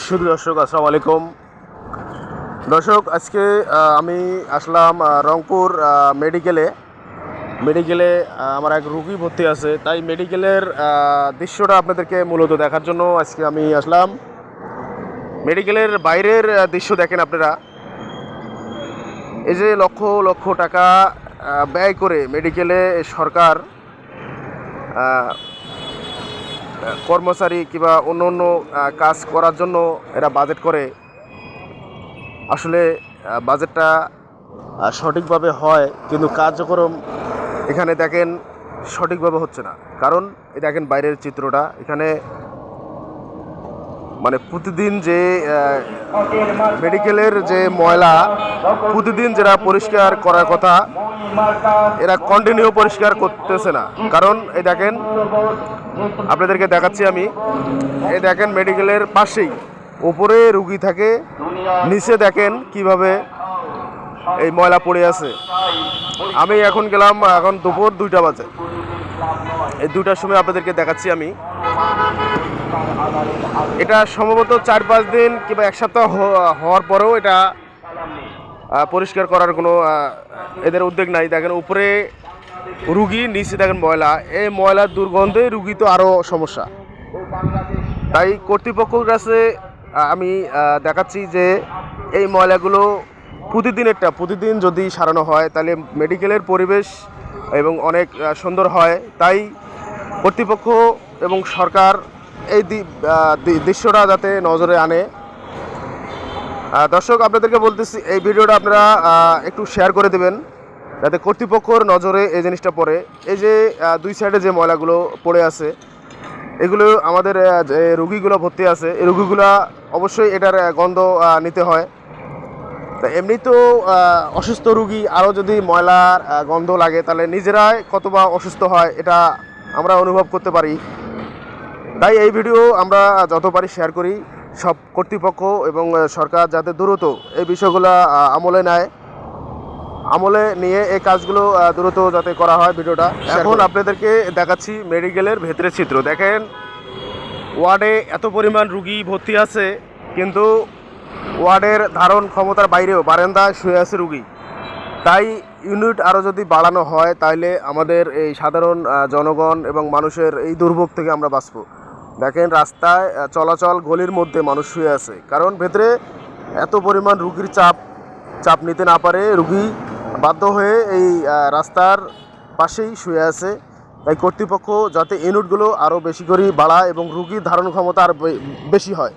শুধু দর্শক, আসসালামু আলাইকুম। দর্শক, আজকে আমি আসলাম রংপুর মেডিকেলে আমার এক রুগী ভর্তি আছে, তাই মেডিকেলের দৃশ্যটা আপনাদেরকে মূলত দেখার জন্য আজকে আমি আসলাম। মেডিকেলের বাইরের দৃশ্য দেখেন আপনারা। এই যে লক্ষ লক্ষ টাকা ব্যয় করে মেডিকেলে সরকার কর্মচারী কিংবা অন্য অন্য কাজ করার জন্য এরা বাজেট করে। আসলে বাজেটটা সঠিকভাবে হয়, কিন্তু কার্যক্রম এখানে দেখেন সঠিকভাবে হচ্ছে না। কারণ এই দেখেন বাইরের চিত্রটা, এখানে মানে প্রতিদিন যে মেডিকেলের যে ময়লা প্রতিদিন যেটা পরিষ্কার করার কথা, এরা কন্টিনিউ পরিষ্কার করতেছে না। কারণ এই দেখেন, আপনাদেরকে দেখাচ্ছি আমি। এই দেখেন মেডিকেলের পাশেই উপরে রুগী থাকে, নিচে দেখেন কিভাবে এই ময়লা পড়ে আছে। আমি এখন গেলাম, এখন দুপুর 2টা বাজে। এই 2টার সময় আপনাদেরকে দেখাচ্ছি আমি। এটা সম্ভবত 4-5 দিন কিংবা 1 সপ্তাহ হওয়ার পরেও এটা পরিষ্কার করার কোনো এদের উদ্যোগ নাই। দেখেন উপরে রুগী, নিচে দেখেন ময়লা। এই ময়লার দুর্গন্ধে রুগী তো আরও সমস্যা। তাই কর্তৃপক্ষের কাছে আমি দেখাচ্ছি যে এই ময়লাগুলো প্রতিদিন যদি সারানো হয়, তাহলে মেডিকেলের পরিবেশ এবং অনেক সুন্দর হয়। তাই কর্তৃপক্ষ এবং সরকার এই দৃশ্যটা যাতে নজরে আনে। দর্শক, আপনাদেরকে বলতেছি, এই ভিডিওটা আপনারা একটু শেয়ার করে দেবেন, যাতে কর্তৃপক্ষর নজরে এই জিনিসটা পড়ে। এই যে 2 সাইডে যে ময়লাগুলো পড়ে আছে, এগুলো আমাদের যে রুগীগুলো ভর্তি আছে, এই রুগীগুলো অবশ্যই এটার গন্ধ নিতে হয়। তা এমনি তো অসুস্থ রুগী আরও যদি ময়লার গন্ধ লাগে, তাহলে নিজেরাই কতবা অসুস্থ হয় এটা আমরা অনুভব করতে পারি। তাই এই ভিডিও আমরা যত পারি শেয়ার করি। সব কর্তৃপক্ষ এবং সরকার যাতে দ্রুত এই বিষয়গুলো আমলে নিয়ে এই কাজগুলো দ্রুত যাতে করা হয়। ভিডিওটা এখন আপনাদেরকে দেখাচ্ছি মেডিকেলের ভেতরের চিত্র। দেখেন ওয়ার্ডে এত পরিমাণ রুগী ভর্তি আছে, কিন্তু ওয়ার্ডের ধারণ ক্ষমতার বাইরেও বারান্দায় শুয়ে আছে রুগী। তাই ইউনিট আরও যদি বাড়ানো হয়, তাহলে আমাদের এই সাধারণ জনগণ এবং মানুষের এই দুর্ভোগ থেকে আমরা বাঁচব। দেখেন রাস্তায় চলাচল, গলির মধ্যে মানুষ শুয়ে আছে, কারণ ভেতরে এত পরিমাণ রুগীর চাপ নিতে না পারে রুগী বাধ্য হয়ে এই রাস্তার পাশেই শুয়ে আছে। তাই কর্তৃপক্ষ যাতে ইউনিটগুলো আরও বেশি করে বাড়ায় এবং রুগীর ধারণ ক্ষমতা আরও বেশি হয়।